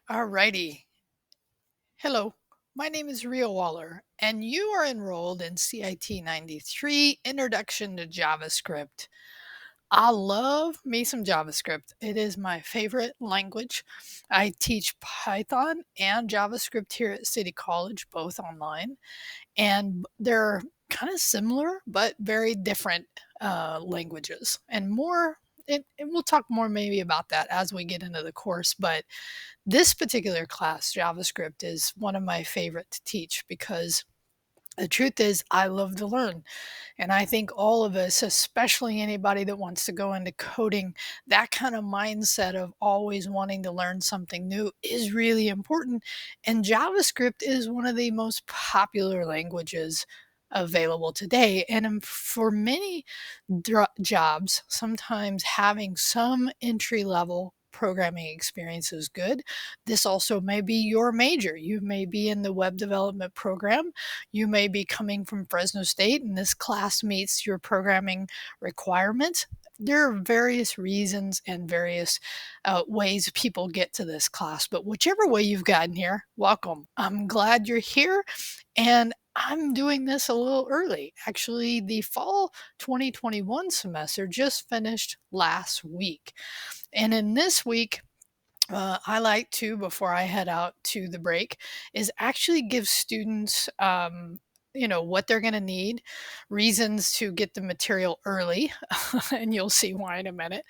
Alrighty. Hello, my name is Rio Waller, and you are enrolled in CIT 93 Introduction to JavaScript. I love me some JavaScript. It is my favorite language. I teach Python and JavaScript here at City College, both online, and they're kind of similar but very different languages. And we'll talk more maybe about that as we get into the course, but this particular class, JavaScript, is one of my favorite to teach because the truth is, I love to learn. And I think all of us, especially anybody that wants to go into coding, that kind of mindset of always wanting to learn something new is really important. And JavaScript is one of the most popular languages available today. And for many jobs, sometimes having some entry level programming experience is good. This also may be your major. You may be in the web development program. You may be coming from Fresno State and this class meets your programming requirements. There are various reasons and various ways people get to this class, but whichever way you've gotten here, welcome. I'm glad you're here, and I'm doing this a little early. Actually, the fall 2021 semester just finished last week. And in this week, I like to, before I head out to the break, is actually give students, what they're going to need, reasons to get the material early, and you'll see why in a minute.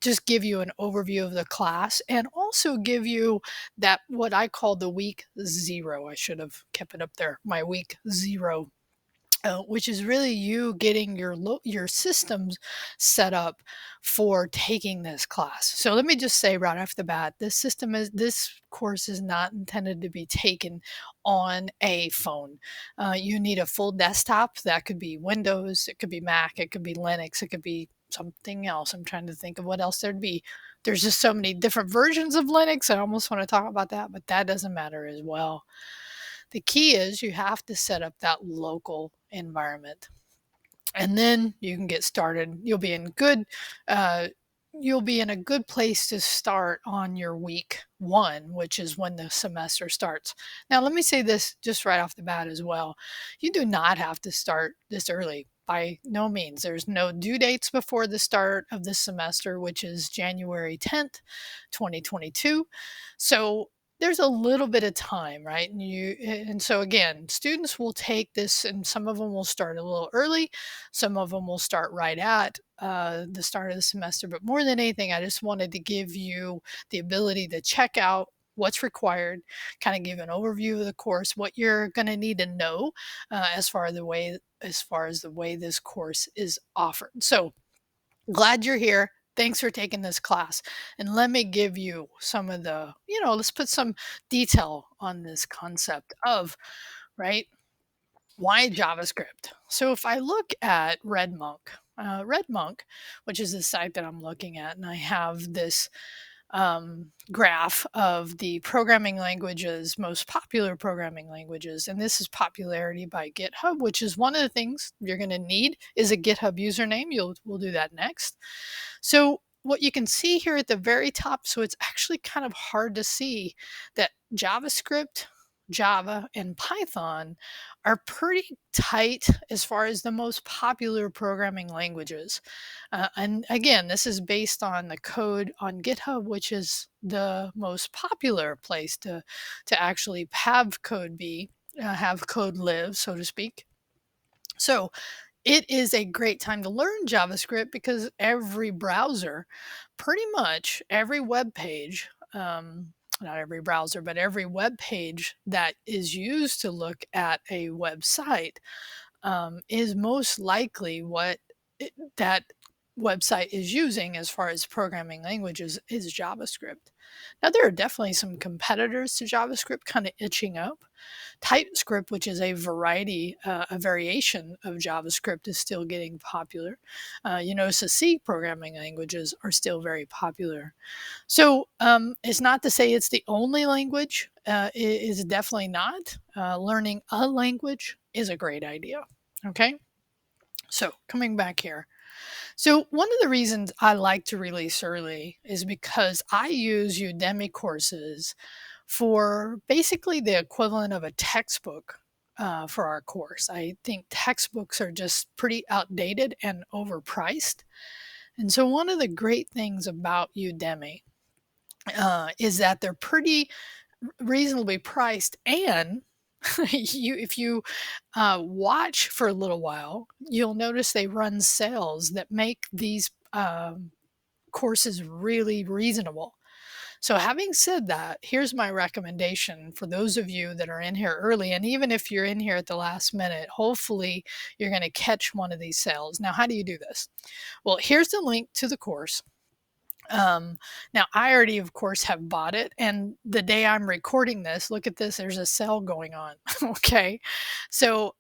Just give you an overview of the class and also give you that what I call the week zero. I should have kept it up there, my week zero, which is really you getting your systems set up for taking this class. So let me just say right off the bat, this course is not intended to be taken on a phone. You need a full desktop. That could be Windows, it could be Mac, it could be Linux, it could be something else. I'm trying to think of what else there'd be. There's just so many different versions of Linux. I almost want to talk about that, but that doesn't matter as well. The key is you have to set up that local environment, and then you can get started. Uh, you'll be in a good place to start on your week one, which is when the semester starts. Now, let me say this just right off the bat as well. You do not have to start this early. By no means. There's no due dates before the start of this semester, which is January 10th, 2022. So there's a little bit of time, right? And so again, students will take this, and some of them will start a little early, some of them will start right at the start of the semester. But more than anything, I just wanted to give you the ability to check out what's required, kind of give an overview of the course, what you're going to need to know as far as the way this course is offered. So glad you're here. Thanks for taking this class. And let me give you some of let's put some detail on this concept of, right? Why JavaScript? So if I look at RedMonk, which is the site that I'm looking at, and I have this graph of the programming languages, most popular programming languages, and this is popularity by GitHub, which is one of the things you're going to need is a GitHub username. We'll do that next. So what you can see here at the very top, so it's actually kind of hard to see that JavaScript, Java, and Python are pretty tight as far as the most popular programming languages. And again, this is based on the code on GitHub, which is the most popular place to actually have have code live, so to speak. So it is a great time to learn JavaScript because every browser, pretty much every web page, not every browser, but every web page that is used to look at a website is most likely that website is using as far as programming languages is JavaScript. Now, there are definitely some competitors to JavaScript kind of itching up. TypeScript, which is a variation of JavaScript, is still getting popular. You notice the C programming languages are still very popular. So it's not to say it's the only language. It is definitely not. Learning a language is a great idea. Okay, so coming back here. So, one of the reasons I like to release early is because I use Udemy courses for basically the equivalent of a textbook for our course. I think textbooks are just pretty outdated and overpriced. And so, one of the great things about Udemy is that they're pretty reasonably priced, and if you watch for a little while, you'll notice they run sales that make these courses really reasonable. So, having said that, here's my recommendation for those of you that are in here early. And even if you're in here at the last minute, hopefully you're going to catch one of these sales. Now, how do you do this? Well, here's the link to the course. Um, Now I already, of course, have bought it, and the day I'm recording this, look at this, there's a sale going on. Okay. So,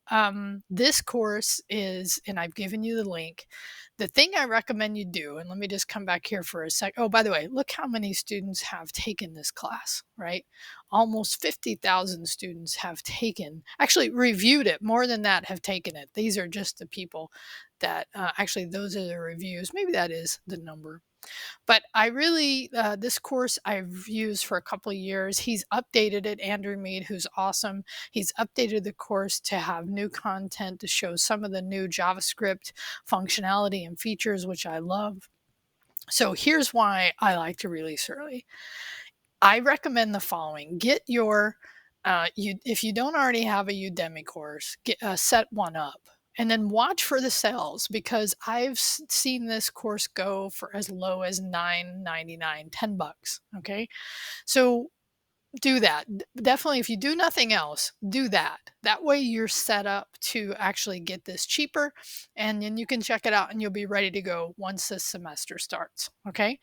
this course is, and I've given you the link. The thing I recommend you do, and let me just come back here for a sec. Oh, by the way, look how many students have taken this class, right? Almost 50,000 students have taken, actually reviewed it. More than that have taken it. These are just the people that actually, those are the reviews. Maybe that is the number, but I really, this course I've used for a couple of years. He's updated it, Andrew Mead, who's awesome. He's updated the course to have new content to show some of the new JavaScript functionality and features, which I love. So here's why I like to release early. I recommend the following: get your, if you don't already have a Udemy course, set one up. And then watch for the sales, because I've seen this course go for as low as $9.99, $10. Okay. So do that. Definitely, if you do nothing else, do that. That way you're set up to actually get this cheaper, and then you can check it out and you'll be ready to go once this semester starts. Okay.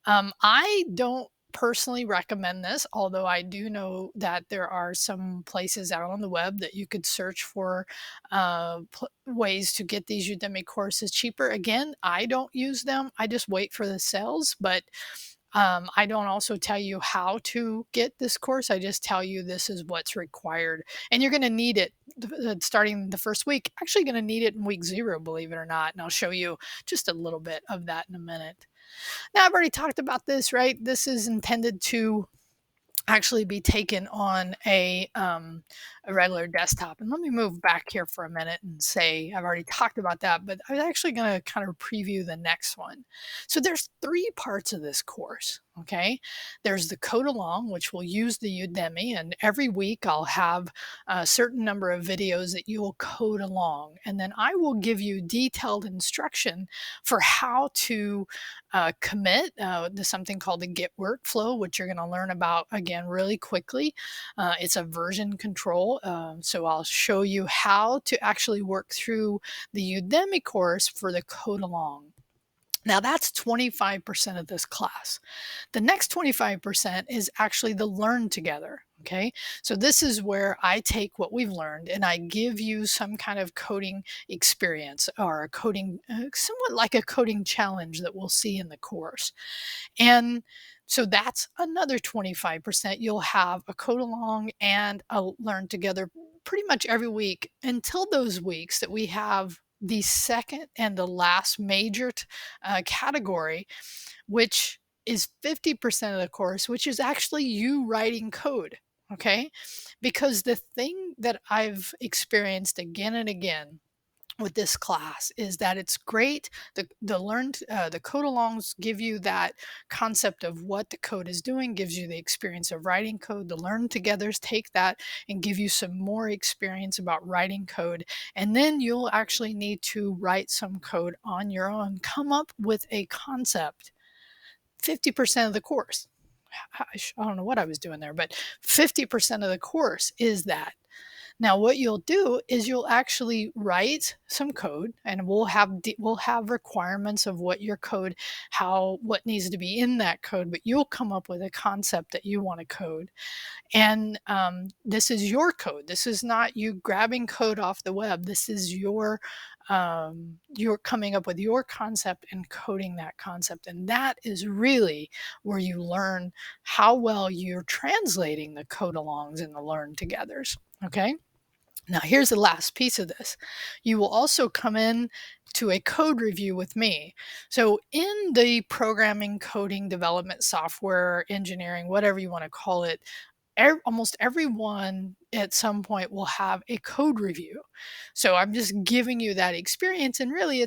I don't personally recommend this, although I do know that there are some places out on the web that you could search for ways to get these Udemy courses cheaper. Again, I don't use them. I just wait for the sales, but I don't also tell you how to get this course. I just tell you this is what's required. And you're going to need it starting the first week. Actually, going to need it in week 0, believe it or not. And I'll show you just a little bit of that in a minute. Now, I've already talked about this, right? This is intended to actually be taken on a regular desktop. And let me move back here for a minute and say I've already talked about that, but I'm actually going to kind of preview the next one. So there's 3 parts of this course. Okay, there's the code along, which will use the Udemy, and every week I'll have a certain number of videos that you will code along, and then I will give you detailed instruction for how to commit to something called the Git workflow, which you're going to learn about again really quickly. It's a version control. So I'll show you how to actually work through the Udemy course for the code along. Now, that's 25% of this class. The next 25% is actually the learn together. Okay, so this is where I take what we've learned and I give you some kind of coding experience, or a coding, somewhat like a coding challenge that we'll see in the course. And so that's another 25%. You'll have a code along and a learn together pretty much every week until those weeks that we have the second and the last major category, which is 50% of the course, which is actually you writing code. Okay. Because the thing that I've experienced again and again with this class is that it's great. The code alongs give you that concept of what the code is doing, gives you the experience of writing code. The learn togethers take that and give you some more experience about writing code, and then you'll actually need to write some code on your own, come up with a concept. 50% of the course. I don't know what I was doing there, but 50% of the course is that. Now, what you'll do is you'll actually write some code, and we'll have requirements of what your code, what needs to be in that code, but you'll come up with a concept that you want to code. And this is your code. This is not you grabbing code off the web. This is you're coming up with your concept and coding that concept. And that is really where you learn how well you're translating the code alongs and the learn togethers. Okay. Now, here's the last piece of this. You will also come in to a code review with me. So, in the programming, coding, development, software, engineering, whatever you want to call it, almost everyone at some point will have a code review. So I'm just giving you that experience. And really,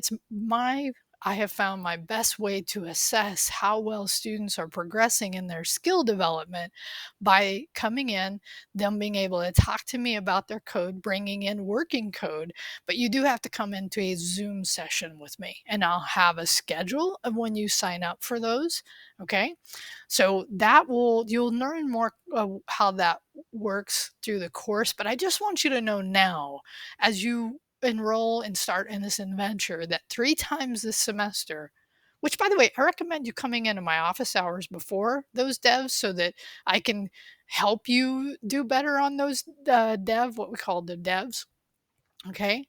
I have found my best way to assess how well students are progressing in their skill development by coming in, them being able to talk to me about their code, bringing in working code. But you do have to come into a Zoom session with me, and I'll have a schedule of when you sign up for those. Okay. So you'll learn more how that works through the course. But I just want you to know now, as you enroll and start in this adventure, that 3 times this semester, which by the way, I recommend you coming into my office hours before those devs so that I can help you do better on those what we call the devs. Okay.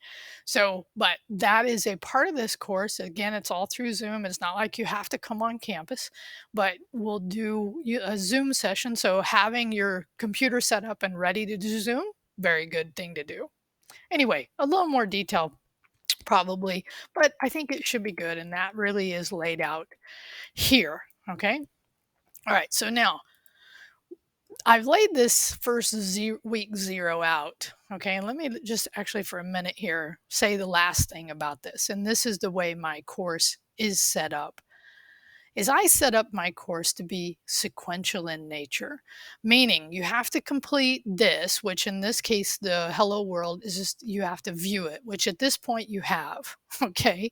So, but that is a part of this course. Again, it's all through Zoom. It's not like you have to come on campus, but we'll do a Zoom session. So, having your computer set up and ready to do Zoom, very good thing to do. Anyway, a little more detail probably, but I think it should be good. And that really is laid out here. Okay. All right. So now I've laid this first week zero out. Okay. And let me just actually for a minute here say the last thing about this. And this is the way my course is set up. Is I set up my course to be sequential in nature, meaning you have to complete this, which in this case, the hello world is just you have to view it, which at this point you have. Okay.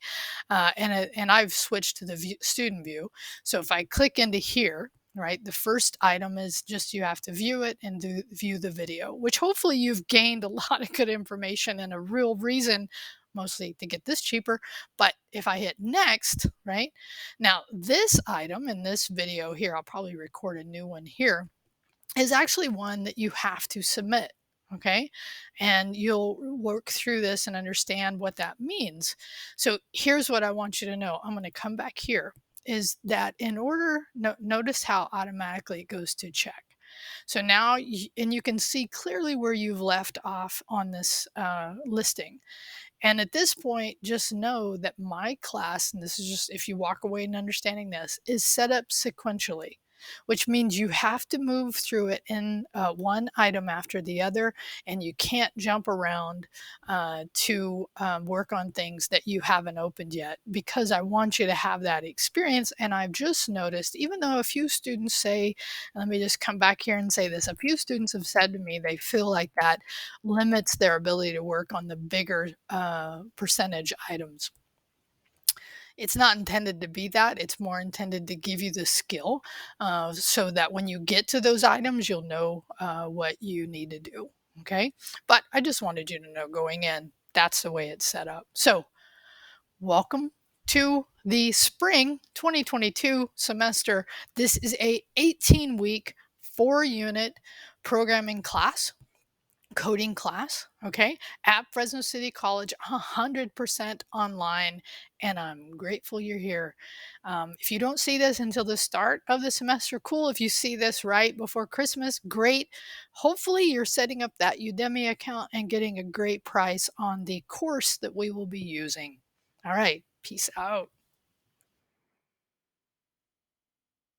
And I've switched to the student view. So if I click into here, right, the first item is just you have to view it and view the video, which hopefully you've gained a lot of good information and a real reason, mostly to get this cheaper. But if I hit next, right, now, this item in this video here, I'll probably record a new one here, is actually one that you have to submit. Okay. And you'll work through this and understand what that means. So here's what I want you to know. I'm going to come back here. Is that in order, notice how automatically it goes to check. So now, and you can see clearly where you've left off on this listing. And at this point, just know that my class, and this is just if you walk away and understanding this, is set up sequentially, which means you have to move through it in one item after the other, and you can't jump around to work on things that you haven't opened yet because I want you to have that experience. And I've just noticed, even though a few students say, let me just come back here and say this, a few students have said to me they feel like that limits their ability to work on the bigger percentage items. It's not intended to be that. It's more intended to give you the skill so that when you get to those items, you'll know what you need to do. Okay. But I just wanted you to know going in, that's the way it's set up. So, welcome to the spring 2022 semester. This is a 18-week, 4-unit programming class, coding class, okay, at Fresno City College, 100% online, and I'm grateful you're here. If you don't see this until the start of the semester, cool. If you see this right before Christmas, great. Hopefully, you're setting up that Udemy account and getting a great price on the course that we will be using. All right, peace out.